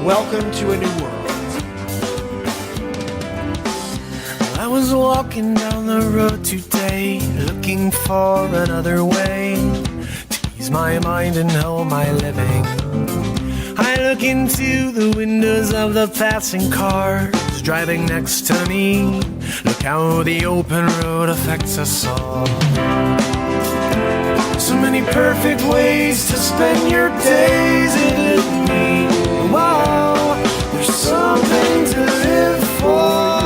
Welcome to a new world. I was walking down the road today, looking for another way to ease my mind and help my living. I look into the windows of the passing cars driving next to me. Look how the open road affects us all. So many perfect ways to spend your days in me. Wow, there's something to live for.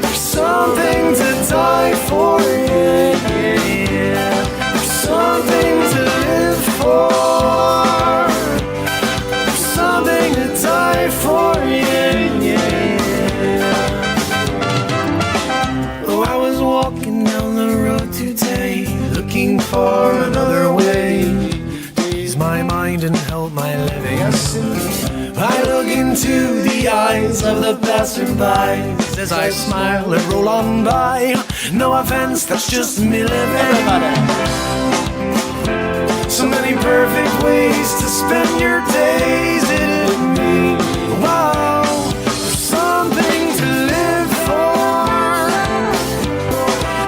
There's something to die for, yeah, yeah, yeah. There's something to live for. There's something to die for, yeah, yeah, yeah. Oh, I was walking down the road today, looking for another way to ease my mind and help my living. I look into the eyes of the passerby as I smile and roll on by. No offense, that's just me living. So many perfect ways to spend your days in me. Wow, there's something to live for.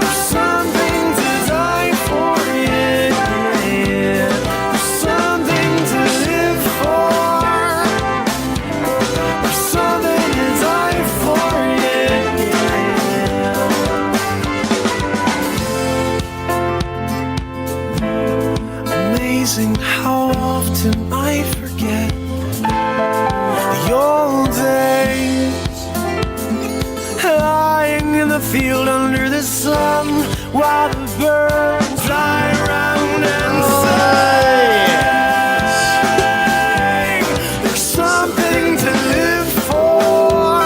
There's something to die for, yeah, yeah. There's something to live for. There's something to die for, yeah, yeah. Amazing how often I forget the old days, lying in the field under the sun while the birds fly around and sing. There's something to live for.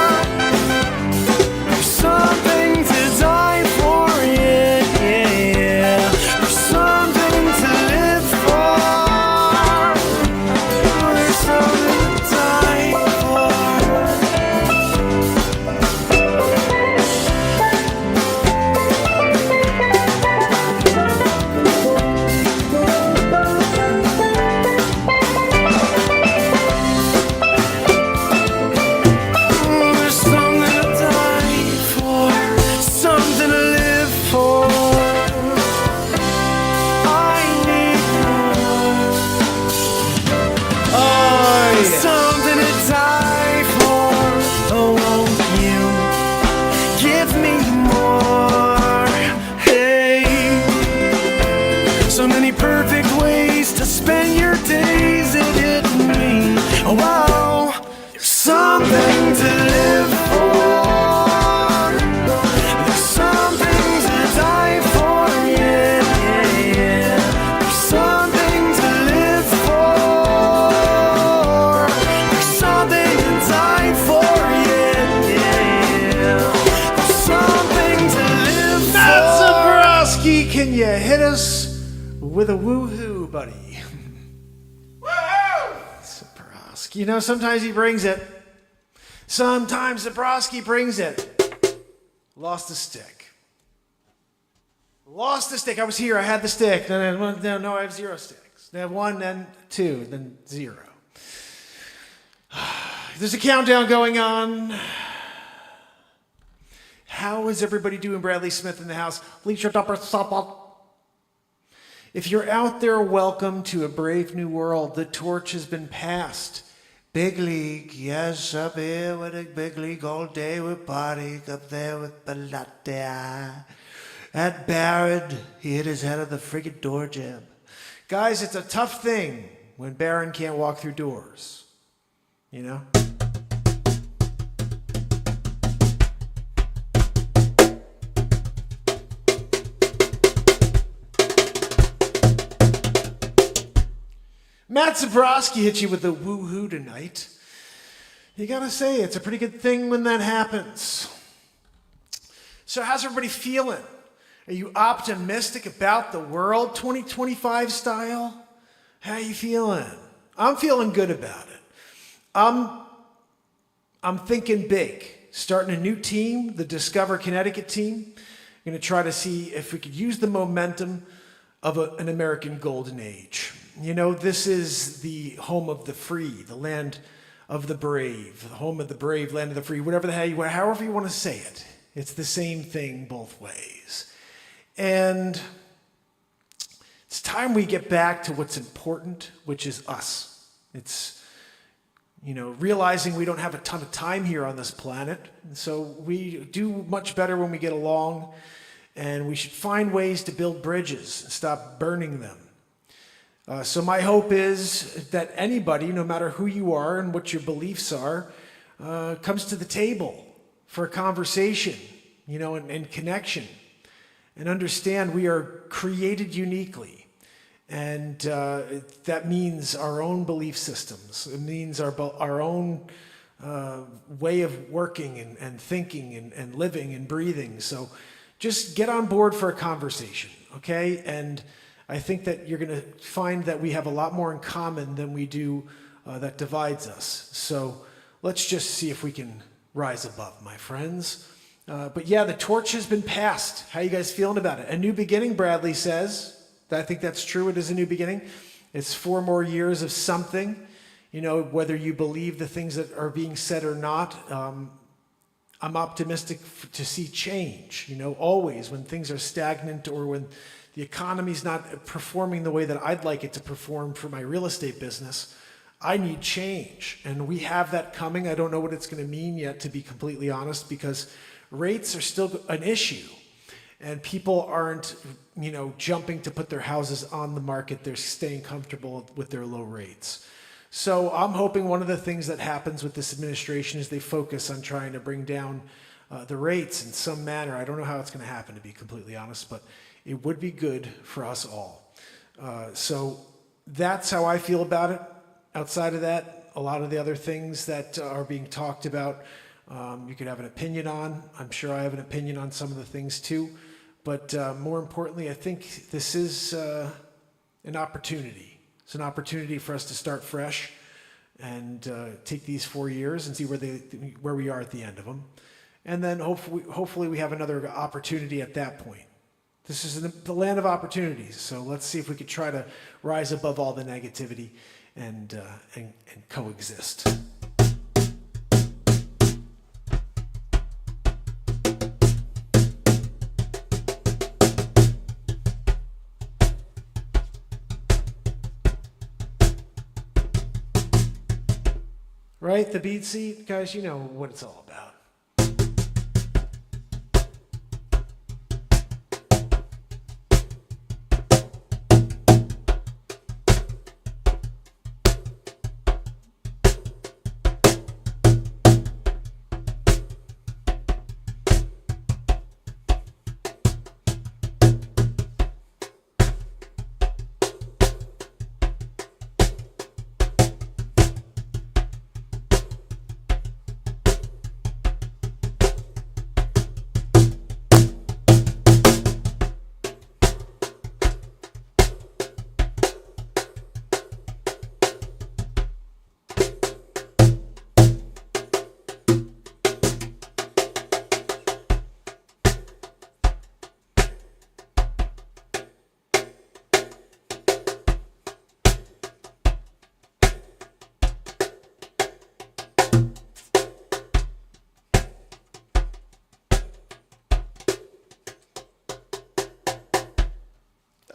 There's something to die for, yeah, yeah, yeah. There's something to live for. There's something to die for. There's something to die for, something to live for. I need more. Oh, yeah. Something to die for. Oh, won't you give me more? Hey, so many perfect ways to spend your days in it and me. Oh, wow, there's something to live for. There's something to die for, yeah, yeah, yeah. There's something to live for. There's something to die for, yeah, yeah, yeah. There's something to live for. Matt Zabrowski, can you hit us with a woohoo, buddy? Zabrowski. You know, sometimes he brings it. Sometimes Zabrowski brings it. Lost the stick. Lost the stick. I was here. I had the stick. Then I have 0 sticks. Then I have 1, then 2, then 0. There's a countdown going on. How is everybody doing? Bradley Smith in the house. Leisha Dupper Supple. If you're out there, welcome to a brave new world. The torch has been passed. Big league, yes, up here with a big league all day. We're partying up there with Balata. At Barrett, he hit his head on the friggin' door jam. Guys, it's a tough thing when Barron can't walk through doors. You know? Matt Zabrowski hit you with a woohoo tonight. You gotta say, it's a pretty good thing when that happens. So how's everybody feeling? Are you optimistic about the world 2025 style? How you feeling? I'm feeling good about it. I'm thinking big. Starting a new team, the Discover Connecticut team. I'm going to try to see if we could use the momentum of an American golden age. You know, this is the home of the free, the land of the brave, the home of the brave, land of the free, whatever the hell however you want to say it. It's the same thing both ways. And it's time we get back to what's important, which is us. It's, realizing we don't have a ton of time here on this planet. And so we do much better when we get along, and we should find ways to build bridges and stop burning them. So my hope is that anybody, no matter who you are and what your beliefs are, comes to the table for a conversation, and connection, and understand we are created uniquely. And that means our own belief systems. It means our own way of working and thinking and living and breathing. So just get on board for a conversation, okay? And I think that you're going to find that we have a lot more in common than we do that divides us. So let's just see if we can rise above, my friends. But yeah, the torch has been passed. How you guys feeling about it? A new beginning, Bradley says. I think that's true. It is a new beginning. It's 4 more years of something. Whether you believe the things that are being said or not, I'm optimistic to see change. Always when things are stagnant or when the economy's not performing the way that I'd like it to perform for my real estate business, I need change. And we have that coming. I don't know what it's going to mean yet, to be completely honest, because rates are still an issue. And people aren't, jumping to put their houses on the market. They're staying comfortable with their low rates. So I'm hoping one of the things that happens with this administration is they focus on trying to bring down the rates in some manner. I don't know how it's going to happen, to be completely honest, but it would be good for us all. So that's how I feel about it. Outside of that, a lot of the other things that are being talked about, you could have an opinion on. I'm sure I have an opinion on some of the things too. But more importantly, I think this is an opportunity. It's an opportunity for us to start fresh and take these 4 years and see where we are at the end of them. And then hopefully we have another opportunity at that point. This is the land of opportunities. So let's see if we could try to rise above all the negativity and coexist. Right? The beat seat? Guys, you know what it's all about.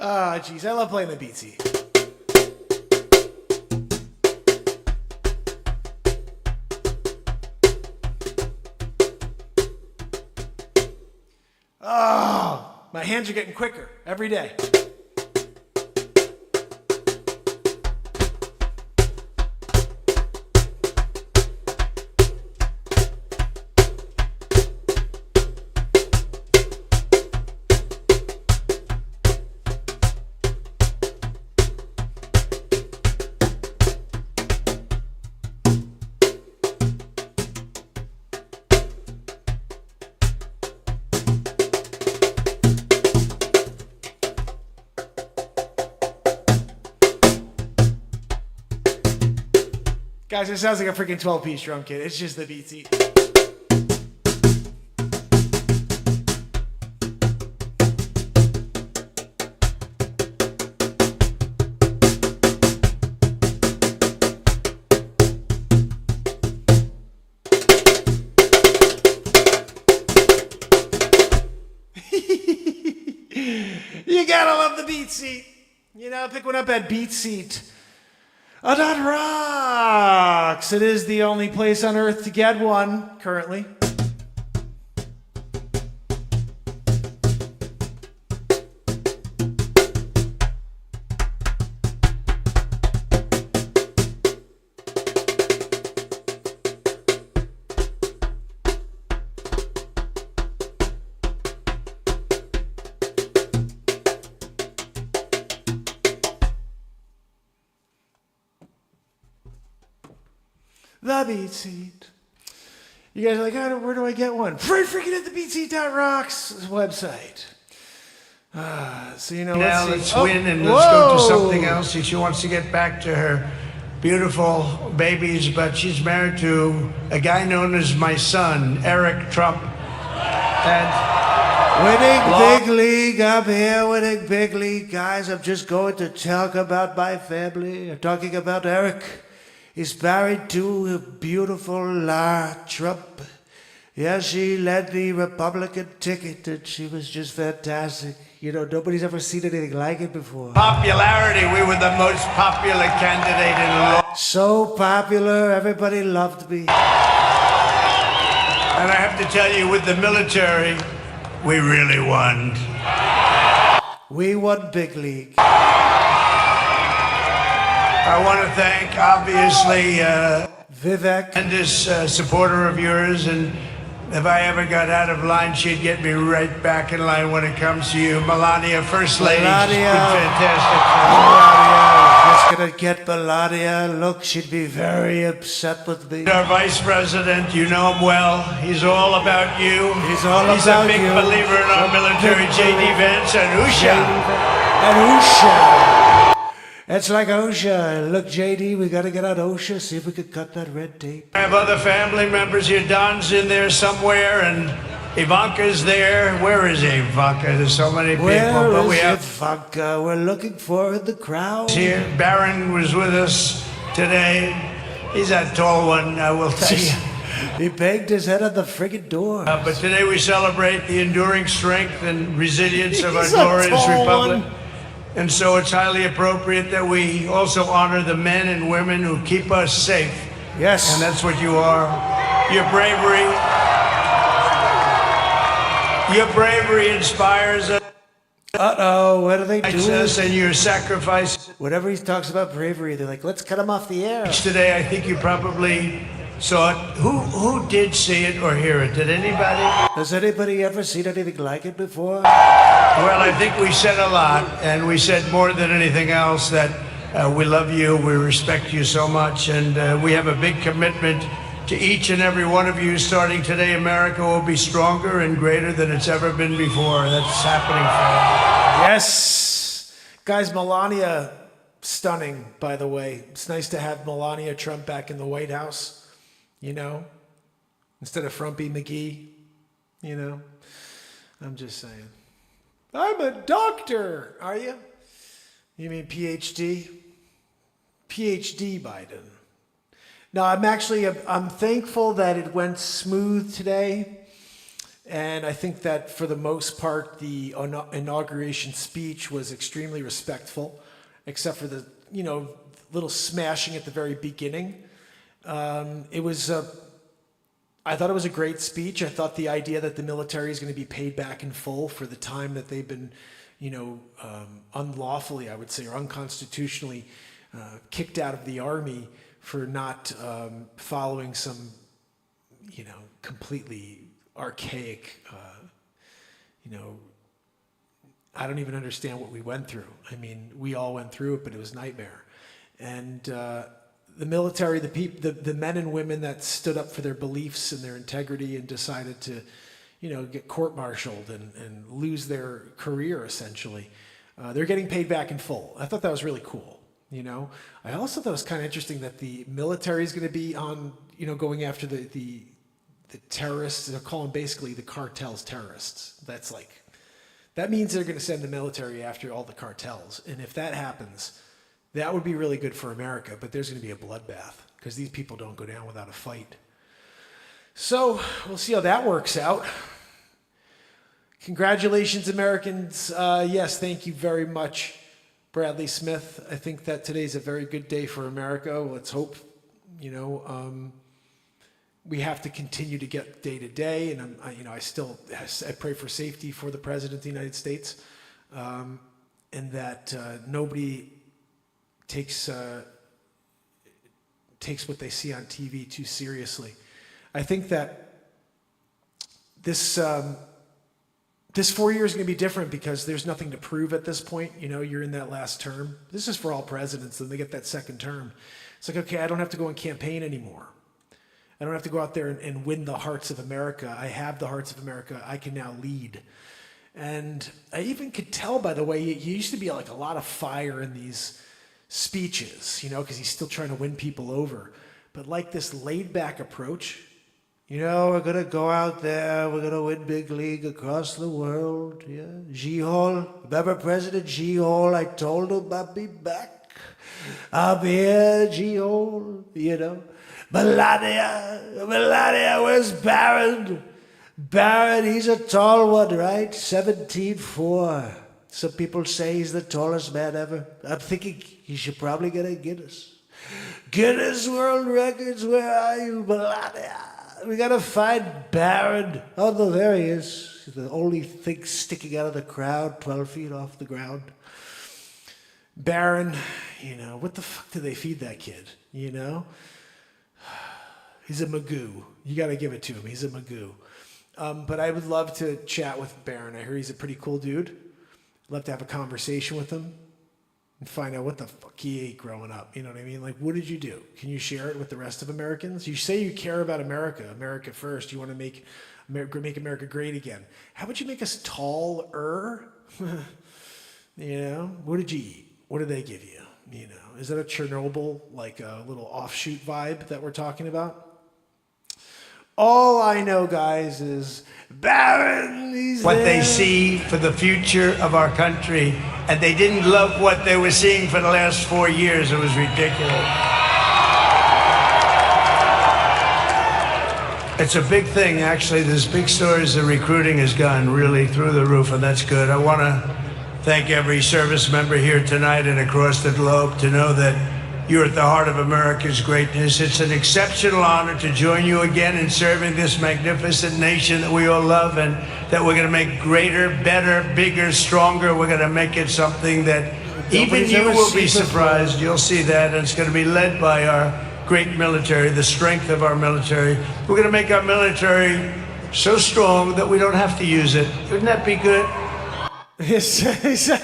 Ah, geez, I love playing the beatsy. Oh, my hands are getting quicker every day. Guys, it sounds like a freaking 12-piece drum kit. It's just the beat seat. gotta love the beat seat. You know, pick one up at Beat Seat. Rocks. It is the only place on earth to get one currently. The Beat Seat. You guys are like, oh, where do I get one? Right freaking at the beatseat.rocks website. So, you know, Now let's win and let's go to something else. She wants to get back to her beautiful babies, but she's married to a guy known as my son, Eric Trump. And Winning big league, I'm here winning big league. Guys, I'm just going to talk about my family. I'm talking about Eric. He's married to a beautiful Lara Trump. Yeah, she led the Republican ticket and she was just fantastic. You know, nobody's ever seen anything like it before. popularity, we were the most popular candidate in law. So popular, everybody loved me. And I have to tell you, with the military, we really won. We won big league. I want to thank, obviously, Vivek. tremendous supporter of yours, and if I ever got out of line, she'd get me right back in line when it comes to you. Melania, First Lady, she's been fantastic. Just gonna get Melania. Look, she'd be very upset with me. Our Vice President, you know him well. He's all about you. He's all He's about a big you. believer in our military. J.D. Vance and Usha. And OSHA. It's like OSHA. Look, JD, we gotta get out OSHA, see if we could cut that red tape. I have other family members here. Don's in there somewhere, and Ivanka's there. Where is Ivanka? There's so many people. Where But is we have Ivanka? We're looking for the crowd. here. Baron was with us today. He's that tall one, I will tell you. He banged his head on the friggin' door. But today we celebrate the enduring strength and resilience of our He's a glorious tall republic. one. And so it's highly appropriate that we also honor the men and women who keep us safe. Yes. And that's what you are. Your bravery. Your bravery inspires us. Uh-oh, what are they doing? And your sacrifice. Whenever he talks about bravery, they're like, let's cut him off the air. Today, I think you probably saw it. Who did see it or hear it? Did anybody? Has anybody ever seen anything like it before? Well, I think we said a lot, and we said more than anything else that we love you, we respect you so much, and we have a big commitment to each and every one of you. Starting today, America will be stronger and greater than it's ever been before. That's happening for Yes. Guys, Melania, stunning, by the way. It's nice to have Melania Trump back in the White House, you know, instead of Frumpy McGee, you know. I'm just saying. I'm a doctor, are you? You mean PhD? PhD Biden. No, I'm thankful that it went smooth today. And I think that for the most part, the inauguration speech was extremely respectful, except for the, you know, little smashing at the very beginning. I thought it was a great speech. I thought the idea that the military is going to be paid back in full for the time that they've been, you know, unlawfully, I would say, or unconstitutionally kicked out of the army for not following some, you know, completely archaic, you know, I don't even understand what we went through. I mean, we all went through it, but it was a nightmare. And the military, the men and women that stood up for their beliefs and their integrity and decided to, you know, get court-martialed and lose their career, essentially, they're getting paid back in full. I thought that was really cool, you know. I also thought it was kind of interesting that the military is going to be on, you know, going after the terrorists. They're calling basically the cartels terrorists. That means they're going to send the military after all the cartels. And if that happens, that would be really good for America, but there's going to be a bloodbath because these people don't go down without a fight. So we'll see how that works out. Congratulations, Americans. Yes, thank you very much, Bradley Smith. I think that today's a very good day for America. Let's hope, we have to continue to get day to day, and I pray for safety for the President of the United States, and that nobody takes what they see on TV too seriously. I think that this 4 years is going to be different because there's nothing to prove at this point. You're in that last term. This is for all presidents, and they get that second term. It's like, okay, I don't have to go and campaign anymore. I don't have to go out there and win the hearts of America. I have the hearts of America. I can now lead. And I even could tell, by the way, he used to be like a lot of fire in these speeches, because he's still trying to win people over. But like this laid back approach, we're going to go out there, we're going to win big league across the world. Yeah. G-Hall, remember President G-Hall? I told him I'd be back. I'm here, G-Hall, Melania, where's Barron? Barron, he's a tall one, right? 17'4". Some people say he's the tallest man ever. I'm thinking he should probably get a Guinness. Guinness World Records, where are you, Melania? We gotta find Barron. Oh, no, there he is. The only thing sticking out of the crowd, 12 feet off the ground. Barron, what the fuck do they feed that kid, He's a magoo. You got to give it to him. He's a magoo. But I would love to chat with Barron. I hear he's a pretty cool dude. I'd love to have a conversation with him and find out what the fuck he ate growing up. You know what I mean? Like, what did you do? Can you share it with the rest of Americans? You say you care about America first. You want to make America great again. How would you make us taller? What did you eat? What did they give you? Is that a Chernobyl, like a little offshoot vibe that we're talking about? All I know, guys, is Barron, he's what there. They see for the future of our country, and they didn't love what they were seeing for the last 4 years. It was ridiculous. It's a big thing, actually. There's big stories. The recruiting has gone really through the roof, and that's good. I want to thank every service member here tonight and across the globe to know that you're at the heart of America's greatness. It's an exceptional honor to join you again in serving this magnificent nation that we all love, and that we're going to make greater, better, bigger, stronger. We're going to make it something that even you will be surprised. You'll see that, and it's going to be led by our great military, the strength of our military. We're going to make our military so strong that we don't have to use it. Wouldn't that be good? I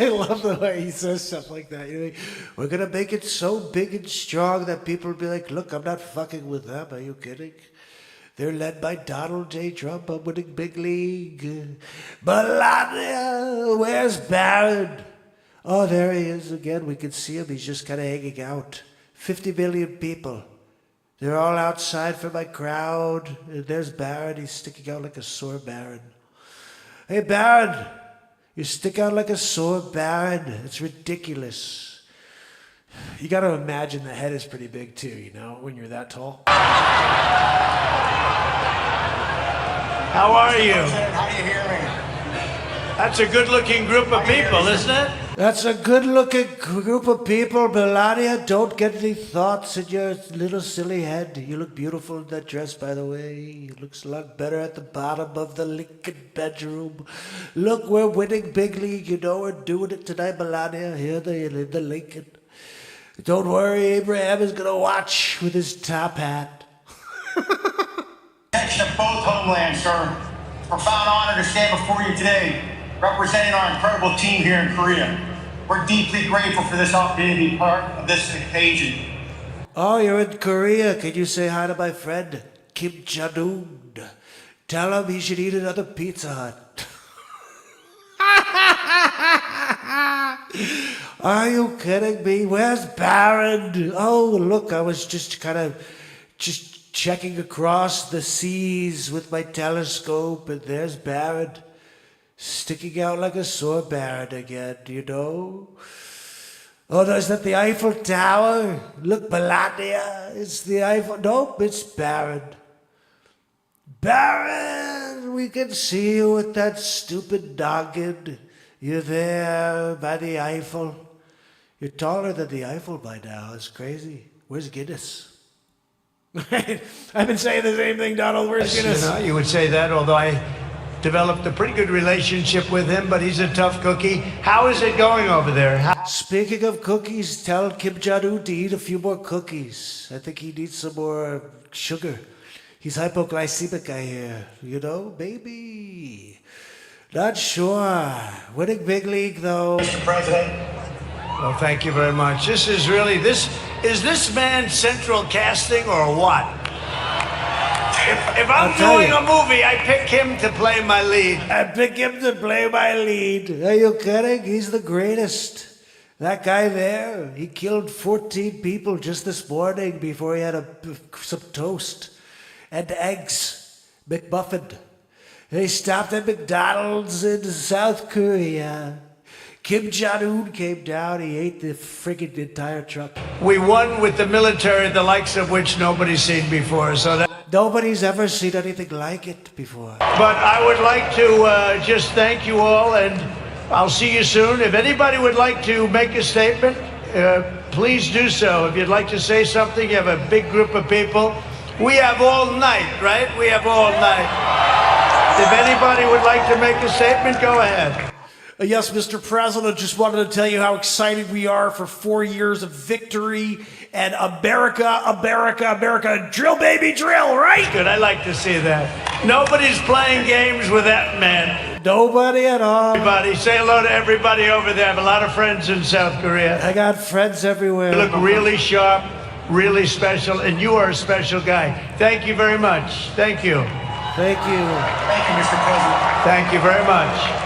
love the way he says stuff like that. We're going to make it so big and strong that people will be like, look, I'm not fucking with them. Are you kidding? They're led by Donald J. Trump. I'm winning big league. Melania, where's Barron? Oh, there he is again. We can see him. He's just kind of hanging out. 50 million people. They're all outside for my crowd. And there's Barron. He's sticking out like a sore Barron. Hey, Barron. You stick out like a sore Barron. It's ridiculous. You got to imagine the head is pretty big too, when you're that tall. How are you? How do you hear me? That's a good-looking group of people, isn't it? That's a good-looking group of people. Melania, don't get any thoughts in your little silly head. You look beautiful in that dress, by the way. It looks a lot better at the bottom of the Lincoln bedroom. Look, we're winning big league. We're doing it tonight, Melania. Here in the Lincoln. Don't worry, Abraham is going to watch with his top hat. Protection of both homelands, sir. Profound honor to stand before you today, representing our incredible team here in Korea. We're deeply grateful for this opportunity to be part of this occasion. Oh, you're in Korea. Can you say hi to my friend, Kim Jong-un? Tell him he should eat another Pizza Hut. Are you kidding me? Where's Barron? Oh, look, I was just checking across the seas with my telescope, and there's Barron. Sticking out like a sore Barron again, Oh, no, is that the Eiffel Tower? Look, Melania, it's the Eiffel. Nope, it's Barron. Barron, we can see you with that stupid noggin. You're there by the Eiffel. You're taller than the Eiffel by now. It's crazy. Where's Guinness? I've been saying the same thing, Donald. Where's Guinness? You know, you would say that, although I developed a pretty good relationship with him, but he's a tough cookie. How is it going over there? Speaking of cookies, tell Kim Jong-un to eat a few more cookies. I think he needs some more sugar. He's hypoglycemic, I hear. You know, maybe. Not sure. Winning big league, though. Mr. President. Well, thank you very much. This is really, is this man central casting or what? If I'm doing a movie, I pick him to play my lead. I pick him to play my lead. Are you kidding? He's the greatest. That guy there, he killed 14 people just this morning before he had some toast and eggs. McMuffin. They stopped at McDonald's in South Korea. Kim Jong-un came down, he ate the friggin' entire truck. We won with the military, the likes of which nobody's seen before, so that... Nobody's ever seen anything like it before. But I would like to just thank you all, and I'll see you soon. If anybody would like to make a statement, please do so. If you'd like to say something, you have a big group of people. We have all night, right? We have all night. If anybody would like to make a statement, go ahead. Yes, Mr. President, just wanted to tell you how excited we are for 4 years of victory and America, America, America. Drill, baby, drill, right? Good, I like to see that. Nobody's playing games with that man. Nobody at all. Everybody, say hello to everybody over there. I have a lot of friends in South Korea. I got friends everywhere. You look really sharp, really special, and you are a special guy. Thank you very much. Thank you. Thank you. Thank you, Mr. President. Thank you very much.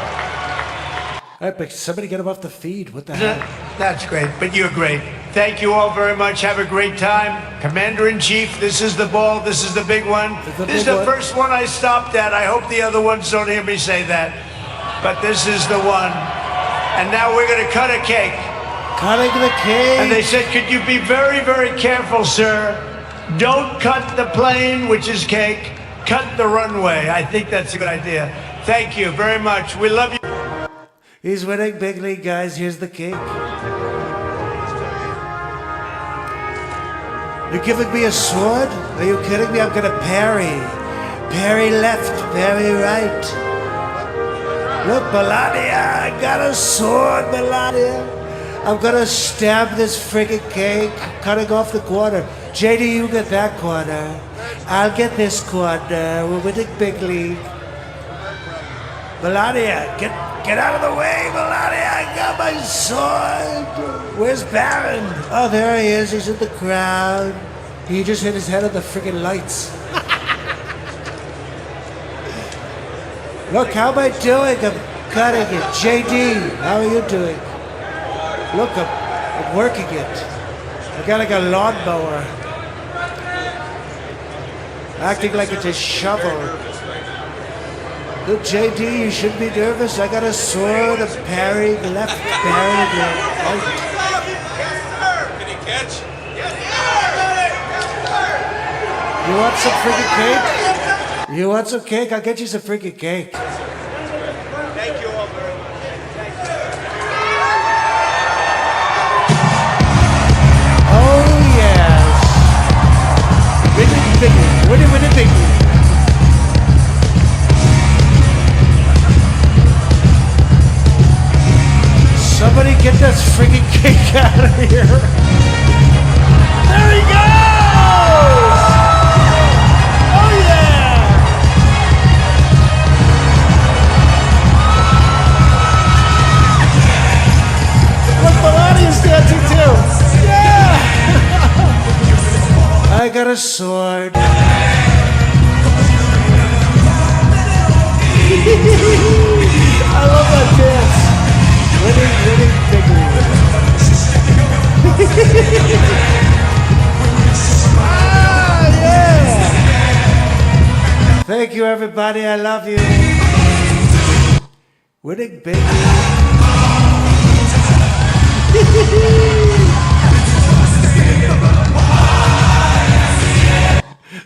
All right, but somebody get him off the feed. What the hell? That's great, but you're great. Thank you all very much. Have a great time. Commander-in-Chief, this is the ball. This is the big one. This is the first one I stopped at. I hope the other ones don't hear me say that. But this is the one. And now we're going to cut a cake. Cutting the cake. And they said, could you be very, very careful, sir? Don't cut the plane, which is cake. Cut the runway. I think that's a good idea. Thank you very much. We love you. He's winning big league, guys. Here's the cake. You're giving me a sword? Are you kidding me? I'm gonna parry. Parry left, parry right. Look, Melania, I got a sword, Melania. I'm gonna stab this friggin' cake, cutting off the corner. JD, you get that corner. I'll get this corner. We're winning big league. Melania, get out of the way, Melania. I got my sword. Where's Baron? Oh, there he is. He's in the crowd. He just hit his head on the friggin' lights. Look, how am I doing? I'm cutting it. JD, how are you doing? Look, I'm working it. I got like a lawnmower. Acting like it's a shovel. Look, JD, you shouldn't be nervous. I got a sword, I'm parrying left, parrying right. Can he catch? You want some freaking cake? You want some cake? I'll get you some freaking cake. Thank you all very much. Oh, yes. Winning big. Somebody get this freaking cake out of here. There he goes! Oh, yeah! Look, Melania's dancing too. Yeah! I got a sword. I love that dance. Winning big yeah! Thank you, everybody. I love you. Winning big.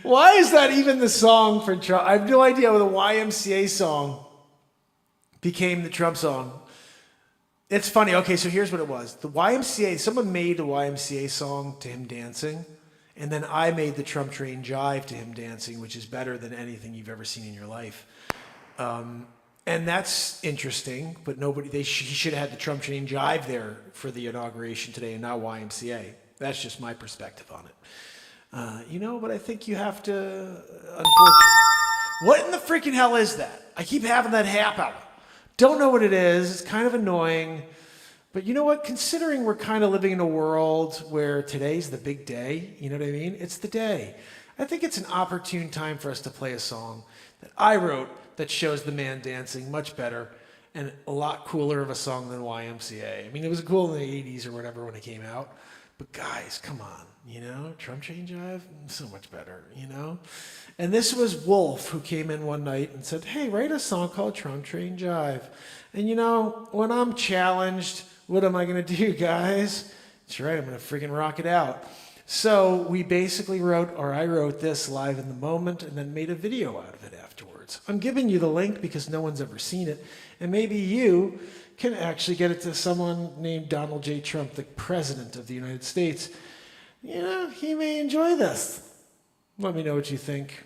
Why is that even the song for Trump? I have no idea how the YMCA song became the Trump song. It's funny. Okay, so here's what it was. The YMCA, someone made the YMCA song to him dancing, and then I made the Trump Train Jive to him dancing, which is better than anything you've ever seen in your life. And that's interesting, but he should have had the Trump Train Jive there for the inauguration today and not YMCA. That's just my perspective on it. But I think you have to, unfortunately. What in the freaking hell is that? I keep having that happen. Don't know what it is. It's kind of annoying. But you know what? Considering we're kind of living in a world where today's the big day, you know what I mean? It's the day. I think it's an opportune time for us to play a song that I wrote that shows the man dancing much better and a lot cooler of a song than YMCA. I mean, it was cool in the 80s or whatever when it came out. But guys, come on, Trump Train Jive, so much better, And this was Wolf who came in one night and said, hey, write a song called Trump Train Jive. And when I'm challenged, what am I going to do, guys? That's right, I'm going to freaking rock it out. So we basically I wrote this live in the moment and then made a video out of it afterwards. I'm giving you the link because no one's ever seen it. And maybe you can actually get it to someone named Donald J. Trump, the President of the United States. He may enjoy this. Let me know what you think.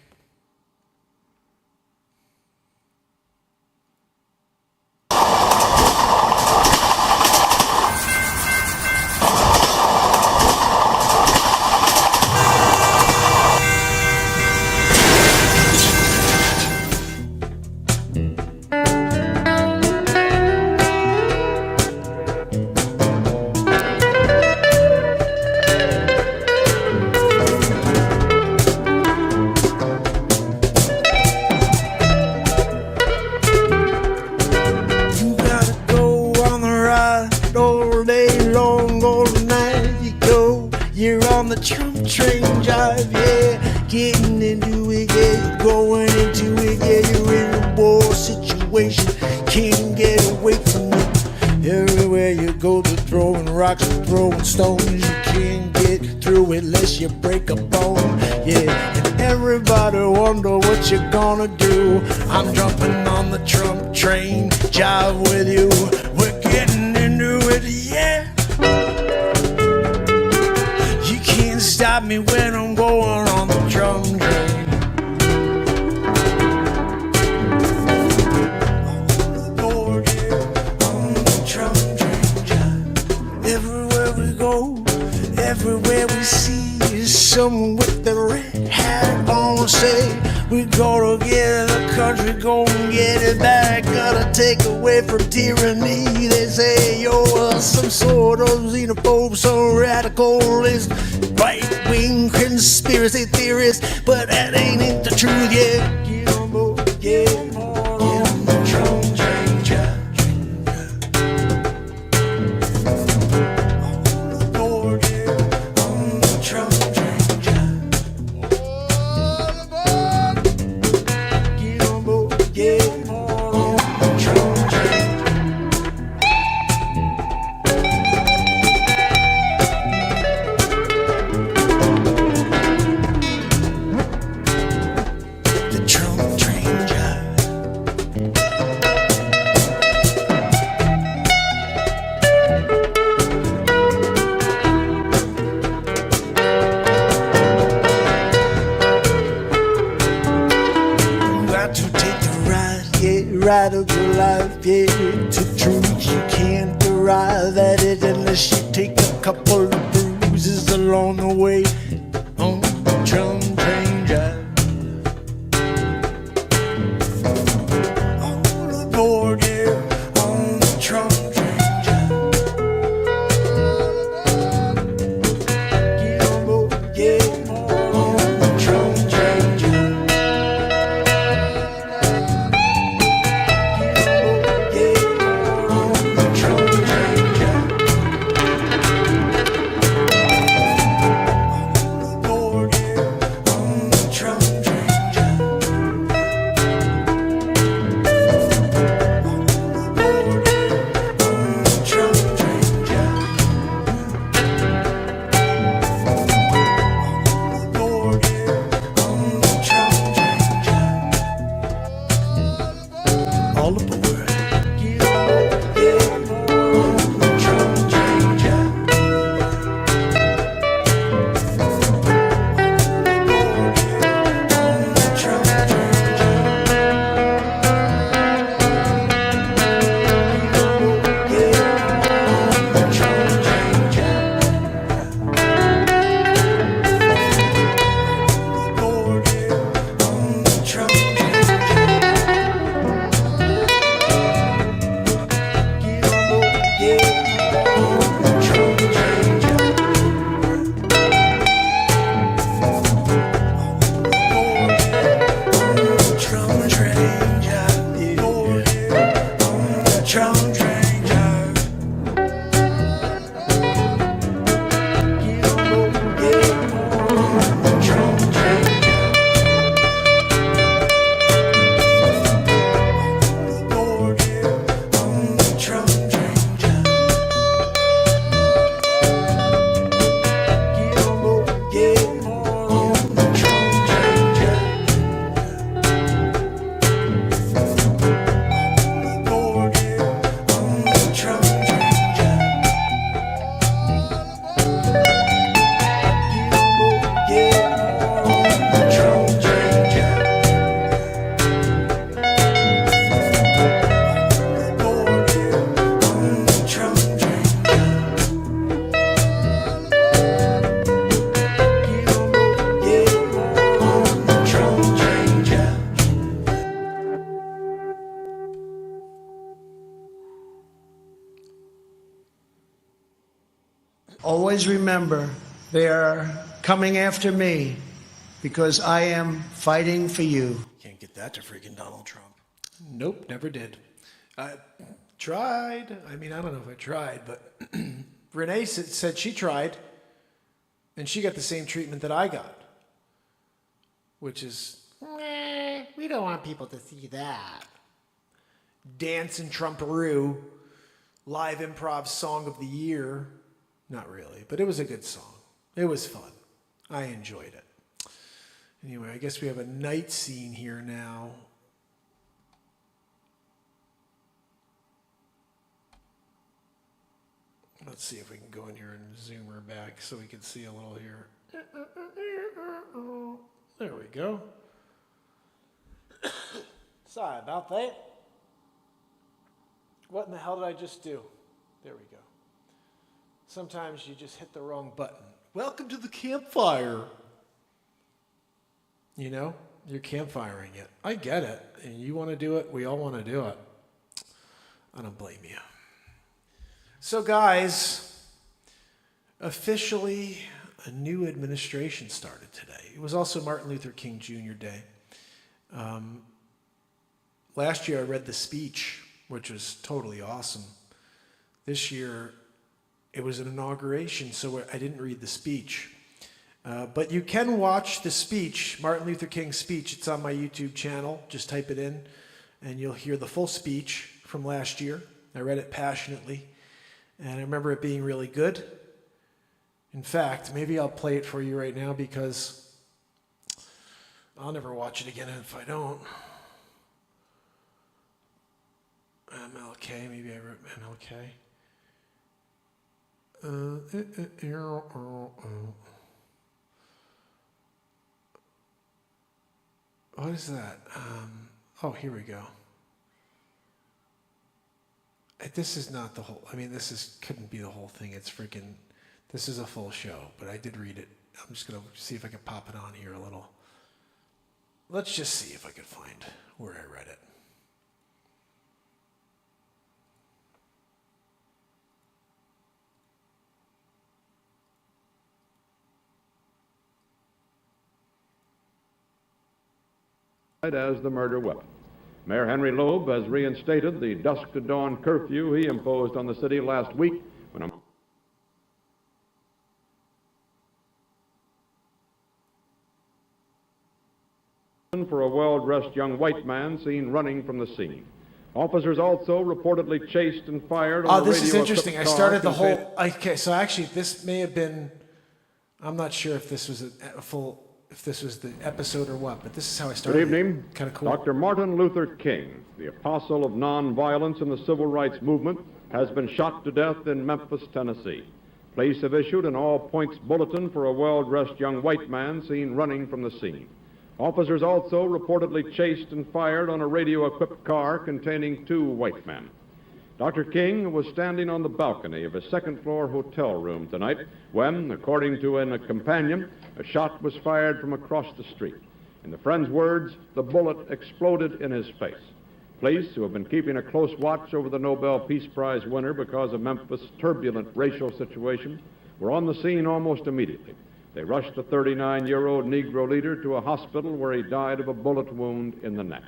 On the Trump Train Jive, yeah, getting into it, yeah, going into it, yeah, you're in a war situation, can't get away from it. Everywhere you go, they're throwing rocks and throwing stones. You can't get through it unless you break a bone, yeah. And everybody wonder what you're gonna do. I'm jumping on the Trump Train Jive with you. We're getting into it, yeah. Stop me when I'm going on the Trump train. On the Trump train. Everywhere we go, everywhere we see is someone with the red hat on. Say we gotta get the country, gonna get it back. Gotta take away from tyranny. They say you're some sort of xenophobe, some radicalist, right-wing conspiracy theorist, but that ain't the truth, yeah. Get on board, yeah. Get on the Trump train, on board, yeah. On the Trump train, all aboard. Get on board, yeah. On the Trump train. Ride of your life, yeah, to truth. You can't arrive at it unless you take a couple of bruises along the way. On the Trump train jive. On the board, yeah, on the Trump train jive. Get on board, yeah, on the Trump train jive. always remember they are coming after me because I am fighting for you. Can't get that to freaking Donald Trump. Nope, never did. I tried. I mean, I don't know if I tried, but Renee said she tried, and she got the same treatment that I got, which is, we don't want people to see that. Dance and Trumparoo, live improv song of the year. Not really, but it was a good song. It was fun. I enjoyed it. Anyway, I guess we have a night scene here now. Let's see if we can go in here and zoom her back so we can see a little here. There we go. Sorry about that. What in the hell did I just do? There we go. Sometimes you just hit the wrong button. Welcome to the campfire. You know, you're campfiring it. I get it. And you want to do it. We all want to do it. I don't blame you. So, guys, officially a new administration started today. It was also Martin Luther King Jr. Day. Last year I read the speech, which was totally awesome. This year it was an inauguration, so I didn't read the speech. But you can watch the speech, Martin Luther King's speech. It's on my YouTube channel. Just type it in, and you'll hear the full speech from last year. I read it passionately, and I remember it being really good. In fact, maybe I'll play it for you right now because I'll never watch it again if I don't. MLK, maybe I wrote MLK. What is that? Oh, here we go. This is not the whole, I mean, couldn't be the whole thing. It's freaking, this is a full show, but I did read it. I'm just going to see if I can pop it on here a little. Let's just see if I can find where I read it. As the murder weapon. Mayor Henry Loeb has reinstated the dusk to dawn curfew he imposed on the city last week when for a well-dressed young white man seen running from the scene. Officers also reportedly chased and fired on this is interesting. I started the whole, okay, so actually this may have been, I'm not sure if this was a full, if this was the episode or what, but this is how I started. Good evening. Kind of cool. Dr. Martin Luther King, the apostle of nonviolence in the civil rights movement, has been shot to death in Memphis, Tennessee. Police have issued an all-points bulletin for a well-dressed young white man seen running from the scene. Officers also reportedly chased and fired on a radio-equipped car containing 2 white men. Dr. King was standing on the balcony of his second-floor hotel room tonight when, according to a companion, a shot was fired from across the street. In the friend's words, the bullet exploded in his face. Police, who have been keeping a close watch over the Nobel Peace Prize winner because of Memphis' turbulent racial situation, were on the scene almost immediately. They rushed the 39-year-old Negro leader to a hospital where he died of a bullet wound in the neck.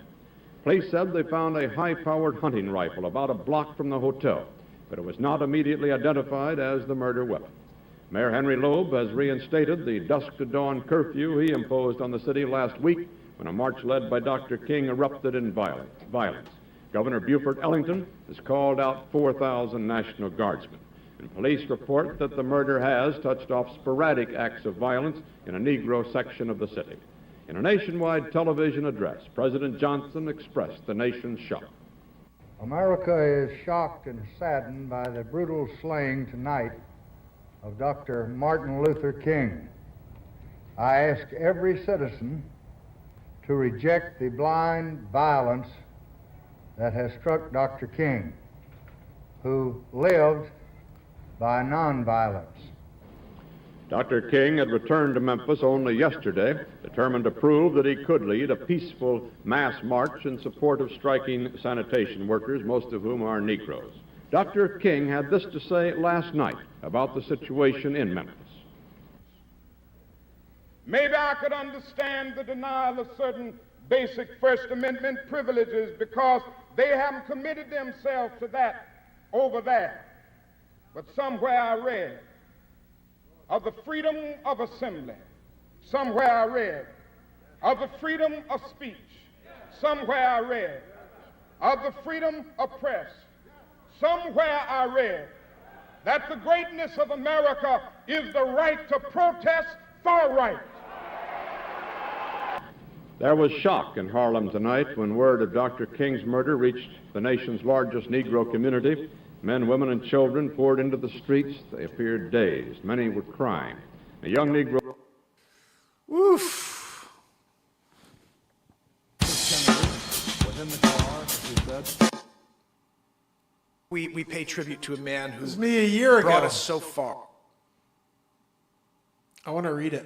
Police said they found a high-powered hunting rifle about a block from the hotel, but it was not immediately identified as the murder weapon. Mayor Henry Loeb has reinstated the dusk-to-dawn curfew he imposed on the city last week when a march led by Dr. King erupted in violence. Governor Buford Ellington has called out 4,000 National Guardsmen, and police report that the murder has touched off sporadic acts of violence in a Negro section of the city. In a nationwide television address, President Johnson expressed the nation's shock. America is shocked and saddened by the brutal slaying tonight of Dr. Martin Luther King. I ask every citizen to reject the blind violence that has struck Dr. King, who lived by nonviolence. Dr. King had returned to Memphis only yesterday, determined to prove that he could lead a peaceful mass march in support of striking sanitation workers, most of whom are Negroes. Dr. King had this to say last night about the situation in Memphis. Maybe I could understand the denial of certain basic First Amendment privileges because they haven't committed themselves to that over there. But somewhere I read of the freedom of assembly. Somewhere I read of the freedom of speech. Somewhere I read of the freedom of press. Somewhere I read that the greatness of America is the right to protest for rights. There was shock in Harlem tonight when word of Dr. King's murder reached the nation's largest Negro community. Men, women, and children poured into the streets. They appeared dazed. Many were crying. A young Negro... Oof. We pay tribute to a man who It was me a year brought ago. us so far. I want to read it.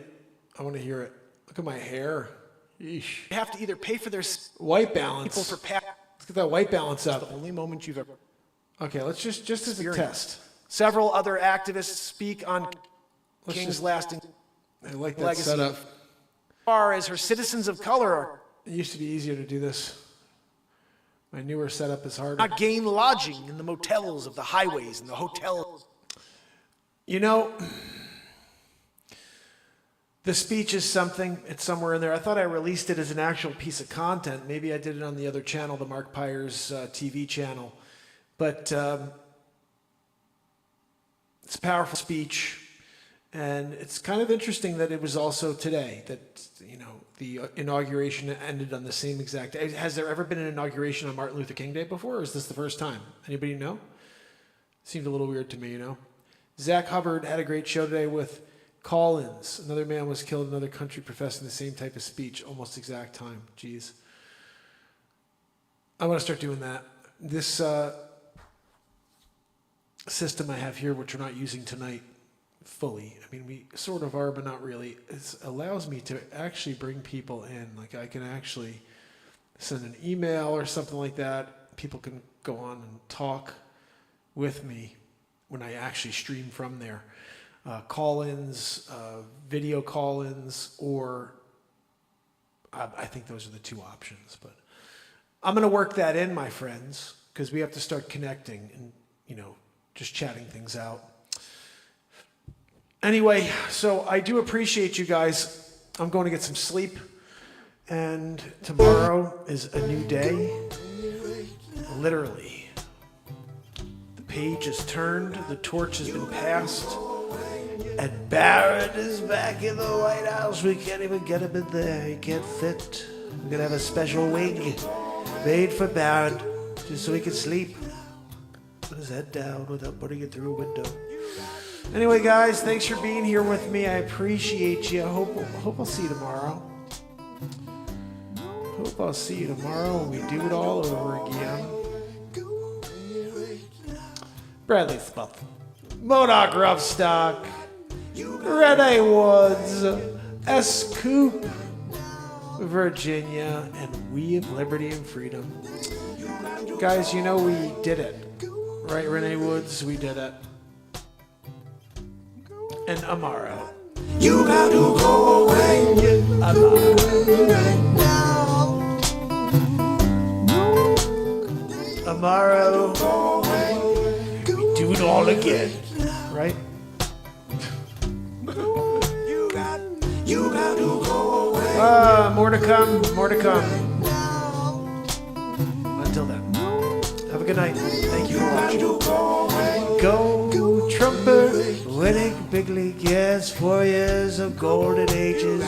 I want to hear it. Look at my hair. Yeesh. You have to either pay for their White balance. people for past. Let's get that white balance The up. only moment you've ever. Okay, let's just as a experienced. test. Several other activists speak on Let's King's just- lasting I like that legacy. setup. As far as her citizens of color are It used to be easier to do this. My newer setup is harder. not gain lodging in the motels of the highways and the hotels. You know, the speech is something. It's somewhere in there. I thought I released it as an actual piece of content. Maybe I did it on the other channel, the Mark Pires TV channel. But it's a powerful speech. And it's kind of interesting that it was also today that, you know, the inauguration ended on the same exact day. Has there ever been an inauguration on Martin Luther King Day before, or is this the first time? Anybody know? Seemed a little weird to me, you know. Zach Hubbard had a great show today with Collins. Another man was killed in another country professing the same type of speech, almost exact time. Jeez. I want to start doing that. This system I have here, which we're not using tonight fully. I mean, we sort of are, but not really. It allows me to actually bring people in. Like, I can actually send an email or something like that. People can go on and talk with me when I actually stream from there. Call-ins, video call-ins, or I think those are the two options. But I'm going to work that in, my friends, because we have to start connecting and, you know, just chatting things out. Anyway, so I do appreciate you guys. I'm going to get some sleep. And tomorrow is a new day. Literally. The page is turned. The torch has been passed. And Barrett is back in the White House. We can't even get him in there. He can't fit. We're going to have a special wing made for Barrett just so he can sleep. Put his head down without putting it through a window. Anyway, guys, thanks for being here with me. I appreciate you. I hope I'll see you tomorrow. Hope I'll see you tomorrow when we do it all over again. Bradley Smith, Modoc Roughstock, Renee Woods, S. Coop, Virginia, and we of Liberty and Freedom. Guys, you know we did it. Right, Renee Woods? We did it. And Amaro. You got to go away. Amaro. We do it all again. Right? You got to go away. More to come. More to come. Until then, have a good night. Thank you for watching. Go Trumper, winning big league, yes, 4 years of golden ages.